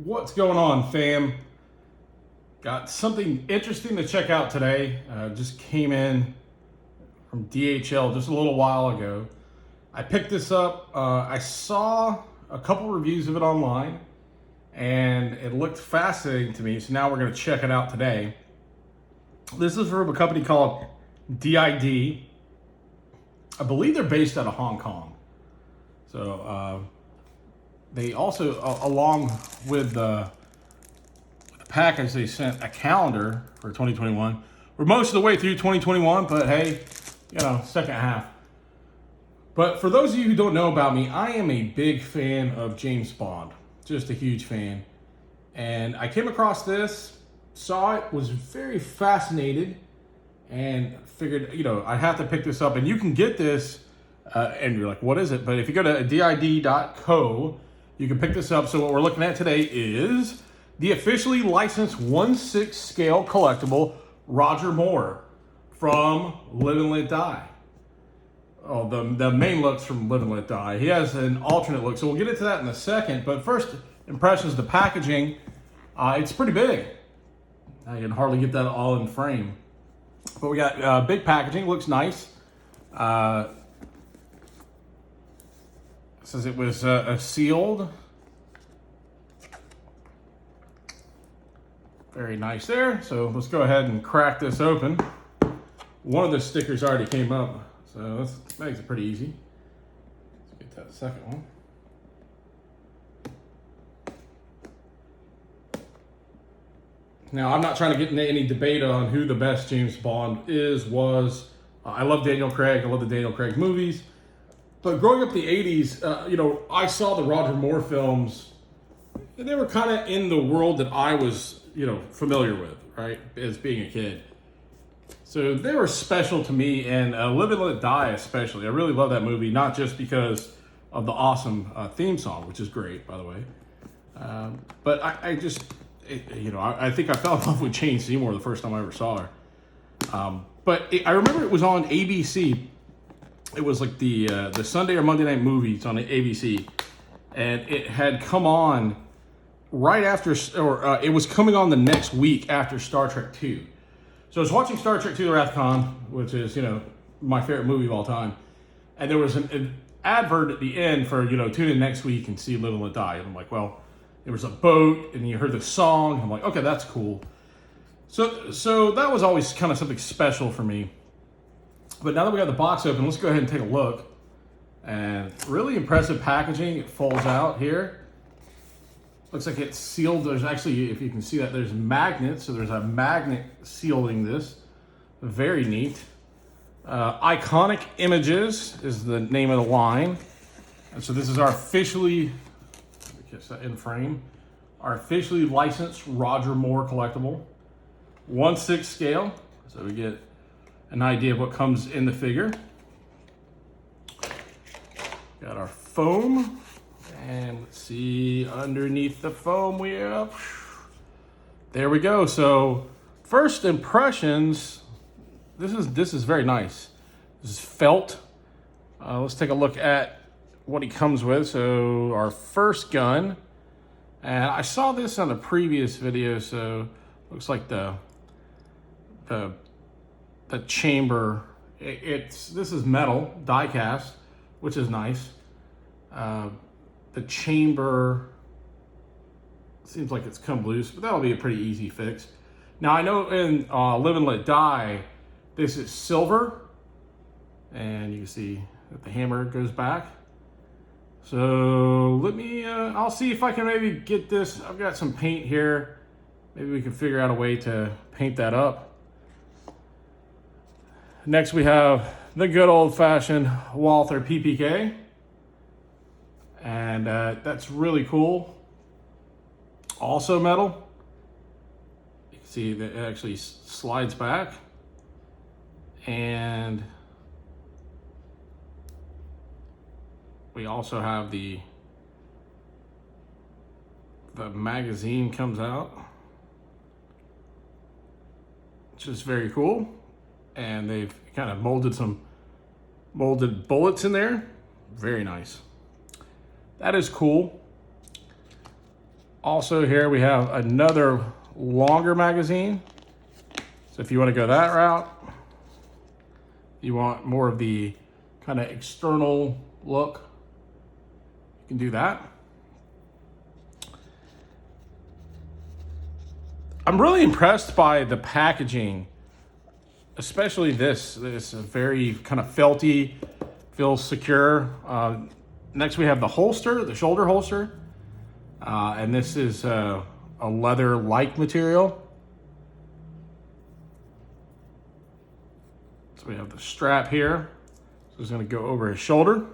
What's going on, fam? Got something interesting to check out today. Just came in from DHL just a little while ago. I picked this up. I saw a couple reviews of it online and it looked fascinating to me. So now we're going to check it out today. This is from a company called DID. I believe they're based out of Hong Kong. So they also, along with the package, they sent a calendar for 2021. We're most of the way through 2021, but hey, you know, second half. But for those of you who don't know about me, I am a big fan of James Bond, just a huge fan. And I came across this, saw it, was very fascinated, and figured, you know, I have to pick this up. And you can get this, and you're like, what is it? But if you go to did.co, you can pick this up. So what we're looking at today is the officially licensed 1/6 scale collectible Roger Moore from Live and Let Die. Oh, the main look's from Live and Let Die. He has an alternate look, so we'll get into that in a second. But first impressions, the packaging, it's pretty big. I can hardly get that all in frame. But we got big packaging, looks nice. It says it was sealed. Very nice there. So let's go ahead and crack this open. One of the stickers already came up, so that makes it pretty easy. Let's get that second one. Now, I'm not trying to get into any debate on who the best James Bond was. I love Daniel Craig. I love the Daniel Craig movies. But growing up in the 80s, you know, I saw the Roger Moore films. And they were kind of in the world that I was, you know, familiar with, right, as being a kid. So they were special to me, and Live and Let Die especially. I really love that movie, not just because of the awesome theme song, which is great, by the way. But I just, you know, I think I fell in love with Jane Seymour the first time I ever saw her. I remember it was on ABC. It was like the Sunday or Monday night movies on ABC, and it had come on right after, or it was coming on the next week after Star Trek 2. So I was watching Star Trek 2: The Wrath of Khan, which is, you know, my favorite movie of all time, and there was an advert at the end for, you know, tune in next week and see Live and Let Die. And I'm like, well, there was a boat, and you heard the song. I'm like, okay, that's cool. So that was always kind of something special for me. But now that we got the box open, let's go ahead and take a look. And really impressive packaging. It folds out here. Looks like it's sealed. There's actually, if you can see that, there's magnets. So there's a magnet sealing this. Very neat. Iconic Images is the name of the line. And so this is our officially, catch that in frame, our officially licensed Roger Moore collectible. 1/6 scale. So we get an idea of what comes in the figure. Got our foam, and let's see underneath the foam we have. There we go. So first impressions, this is very nice. This is felt. Let's take a look at what he comes with. So our first gun, and I saw this on a previous video. So looks like the chamber, this is metal, die cast, which is nice. The chamber seems like it's come loose, but that'll be a pretty easy fix. Now I know in Live and Let Die, this is silver, and you can see that the hammer goes back. So let me, I'll see if I can maybe get this. I've got some paint here. Maybe we can figure out a way to paint that up. Next, we have the good old-fashioned Walther Ppk. And that's really cool. Also metal. You can see that it actually slides back. And we also have the magazine comes out, which is very cool. And they've kind of molded some molded bullets in there. Very nice. That is cool. Also here we have another longer magazine. So if you want to go that route, you want more of the kind of external look, you can do that. I'm really impressed by the packaging, especially this. This is very kind of felty, feels secure. Next we have the holster, the shoulder holster. And this is a leather-like material. So we have the strap here. So it's going to go over his shoulder.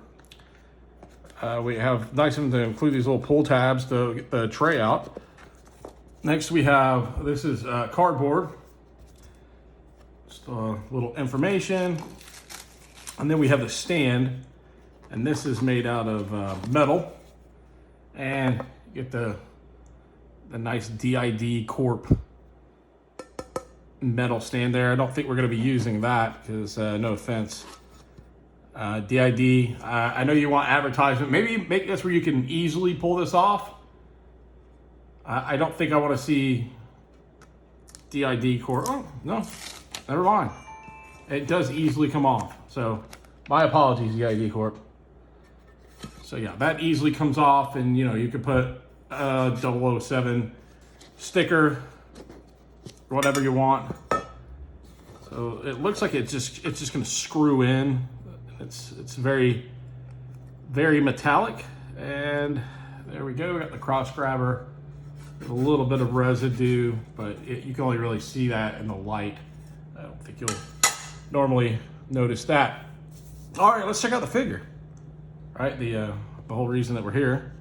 We have nice of them to include these little pull tabs to get the tray out. Next we have, this is cardboard. Just a little information. And then we have the stand. And this is made out of metal. And you get the nice DID Corp metal stand there. I don't think we're going to be using that because no offense. DID, I know you want advertisement. Maybe make this where you can easily pull this off. I don't think I want to see DID Corp. Oh, no, never mind. It does easily come off. So my apologies, DID Corp. So yeah, that easily comes off, and you know, you could put a 007 sticker, whatever you want. So it looks like it's just going to screw in. It's very, very metallic. And there we go. We got the cross grabber. A little bit of residue, but you can only really see that in the light. I don't think you'll normally notice that. All right, let's check out the figure. All right, the whole reason that we're here,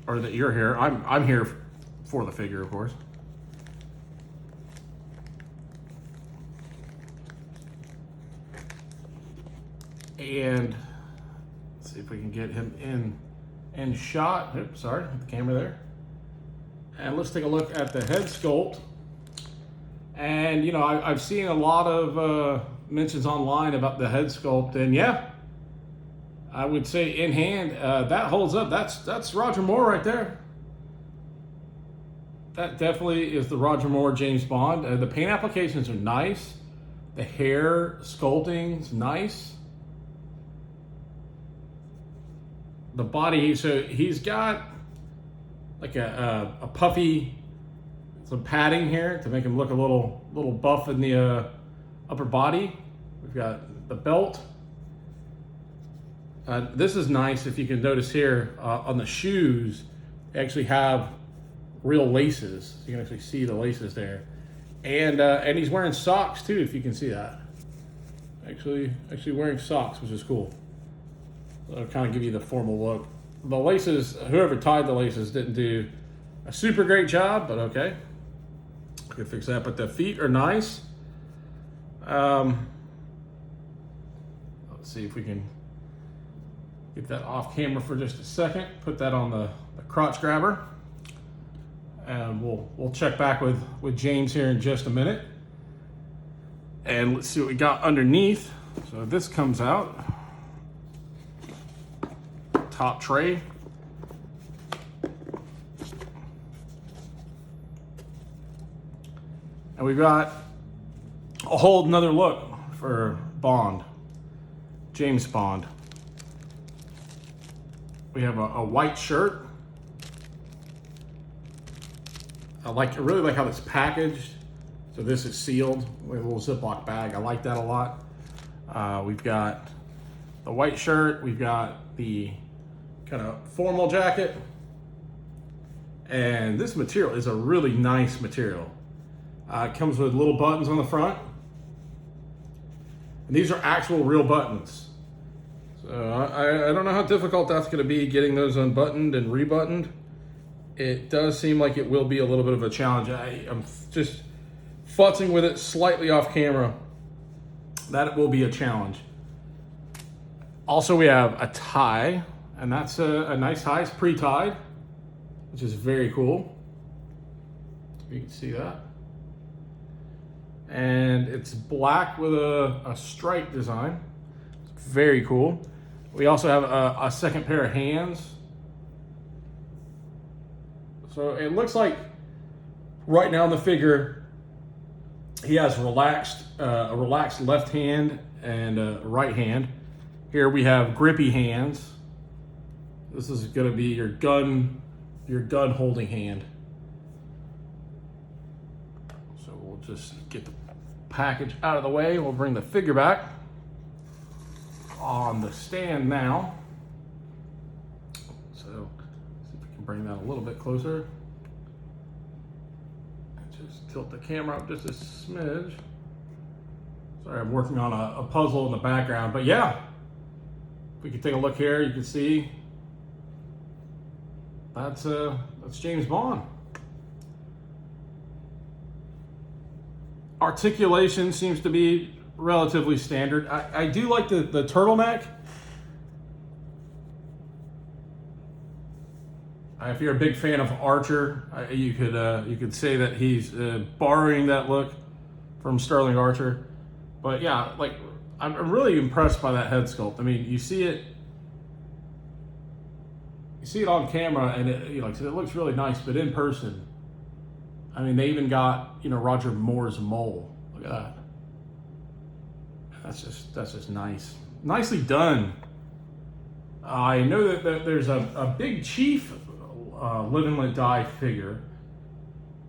or that you're here, I'm here for the figure, of course. And let's see if we can get him in shot. Oops, sorry, the camera there. And let's take a look at the head sculpt. And you know, I've seen a lot of mentions online about the head sculpt, and yeah, I would say in hand, that holds up. That's Roger Moore right there. That definitely is the Roger Moore James Bond. The paint applications are nice. The hair sculpting's nice. The body, so he's got like a puffy, some padding here to make him look a little buff in the upper body. We've got the belt. This is nice. If you can notice here on the shoes, they actually have real laces. You can actually see the laces there, and he's wearing socks too. If you can see that, actually wearing socks, which is cool. It'll kind of give you the formal look. The laces, whoever tied the laces didn't do a super great job, but okay. We can fix that. But the feet are nice. Let's see if we can get that off camera for just a second. Put that on the crotch grabber. And we'll check back with James here in just a minute. And let's see what we got underneath. So this comes out. Top tray. And we've got a whole another look for Bond, James Bond. We have a white shirt. I really like how it's packaged. So this is sealed with a little Ziploc bag. I like that a lot. We've got the white shirt. We've got the kind of formal jacket. And this material is a really nice material. It comes with little buttons on the front. And these are actual real buttons. So I don't know how difficult that's going to be getting those unbuttoned and rebuttoned. It does seem like it will be a little bit of a challenge. I'm just futzing with it slightly off camera. That it will be a challenge. Also, we have a tie, and that's a nice tie. It's pre-tied, which is very cool. You can see that. And it's black with a stripe design. It's very cool. We also have a second pair of hands. So it looks like right now in the figure, he has a relaxed left hand and a right hand. Here we have grippy hands. This is going to be your gun holding hand. So we'll just get the package out of the way. We'll bring the figure back on the stand now. So see if we can bring that a little bit closer. Just tilt the camera up just a smidge. Sorry, I'm working on a puzzle in the background, but yeah, if we can take a look here, you can see that's James Bond. Articulation seems to be relatively standard. I do like the turtleneck. If you're a big fan of Archer, you could say that he's borrowing that look from Sterling Archer. But yeah, like I'm really impressed by that head sculpt. I mean, you see it on camera, and it looks really nice. But in person, I mean, they even got Roger Moore's mole. Look at that. That's just nice. Nicely done. I know that there's a Big Chief live and let die figure.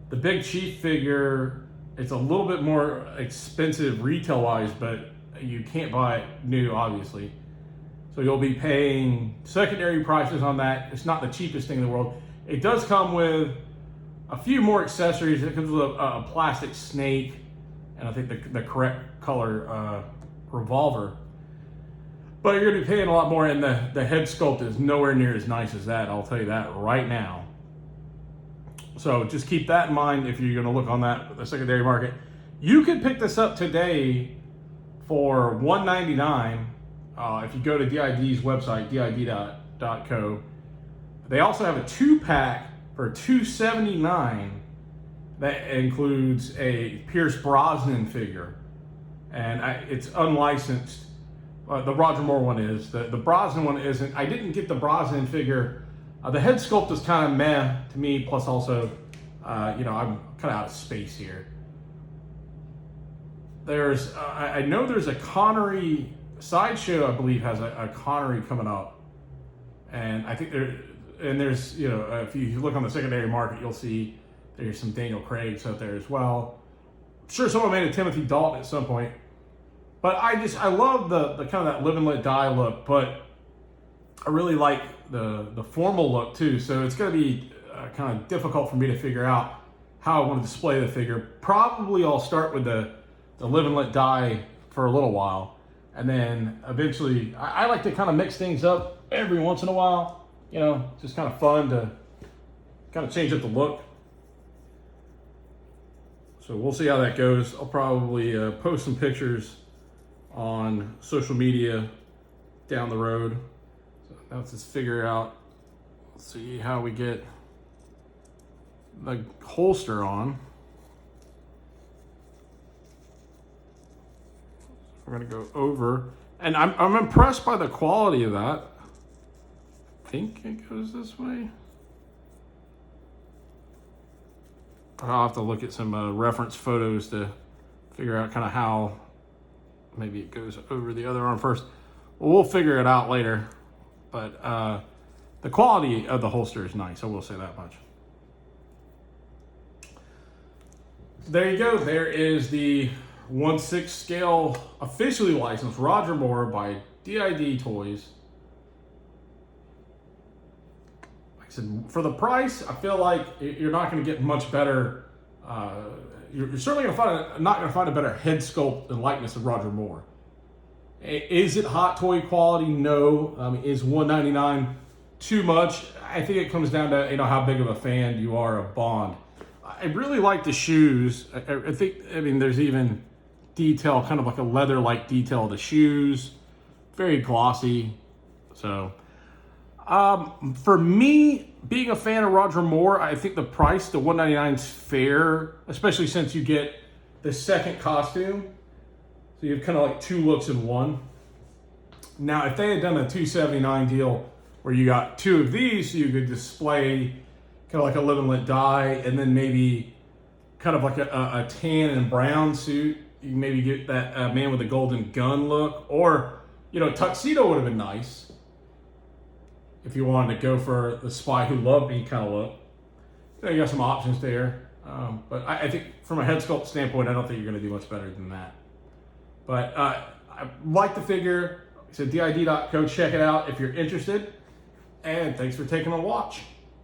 The Big Chief figure, it's a little bit more expensive retail wise, but you can't buy it new, obviously. So you'll be paying secondary prices on that. It's not the cheapest thing in the world. It does come with a few more accessories. It comes with a plastic snake, and I think the correct color revolver. But you're going to be paying a lot more, and the head sculpt is nowhere near as nice as that. I'll tell you that right now. So just keep that in mind if you're going to look on the secondary market. You can pick this up today for $199 if you go to DID's website, did.co. They also have a 2-pack for $279 that includes a Pierce Brosnan figure, and it's unlicensed. The Roger Moore one is. The Brosnan one isn't. I didn't get the Brosnan figure. The head sculpt is kind of meh to me, plus also, I'm kind of out of space here. I know there's a Connery Sideshow, I believe, has a Connery coming up. And I think there's, if you look on the secondary market, you'll see there's some Daniel Craig's out there as well. I'm sure someone made a Timothy Dalton at some point. But I love the kind of that live and let die look, but I really like the formal look too. So it's going to be kind of difficult for me to figure out how I want to display the figure. Probably I'll start with the live and let die for a little while. And then eventually, I like to kind of mix things up every once in a while. Just kind of fun to kind of change up the look. So we'll see how that goes. I'll probably post some pictures on social media down the road. So now let's just figure out, let's see how we get the holster on. We're gonna go over, and I'm impressed by the quality of that. I think it goes this way. I'll have to look at some reference photos to figure out kind of how maybe it goes over the other arm first. Well, we'll figure it out later. But the quality of the holster is nice, I will say that much. There you go. There is the 1/6 scale officially licensed Roger Moore by DID Toys. Like I said, for the price, I feel like you're not going to get much better. You're certainly not going to find a better head sculpt and likeness of Roger Moore. Is it hot toy quality? No. Is $199 too much? I think it comes down to how big of a fan you are of Bond. I really like the shoes. I think there's even detail, kind of like a leather-like detail of the shoes. Very glossy. So, for me, being a fan of Roger Moore, I think the price, the $199 is fair, especially since you get the second costume. So you have kind of like two looks in one. Now, if they had done a $279 deal where you got two of these, so you could display kind of like a live and let die, and then maybe kind of like a tan and brown suit. You can maybe get that man with a golden gun look, or tuxedo would have been nice if you wanted to go for the spy who loved me kind of look. You got some options there, but I think from a head sculpt standpoint, I don't think you're going to do much better than that. But I like the figure. It's at DID.co. Check it out if you're interested. And thanks for taking a watch.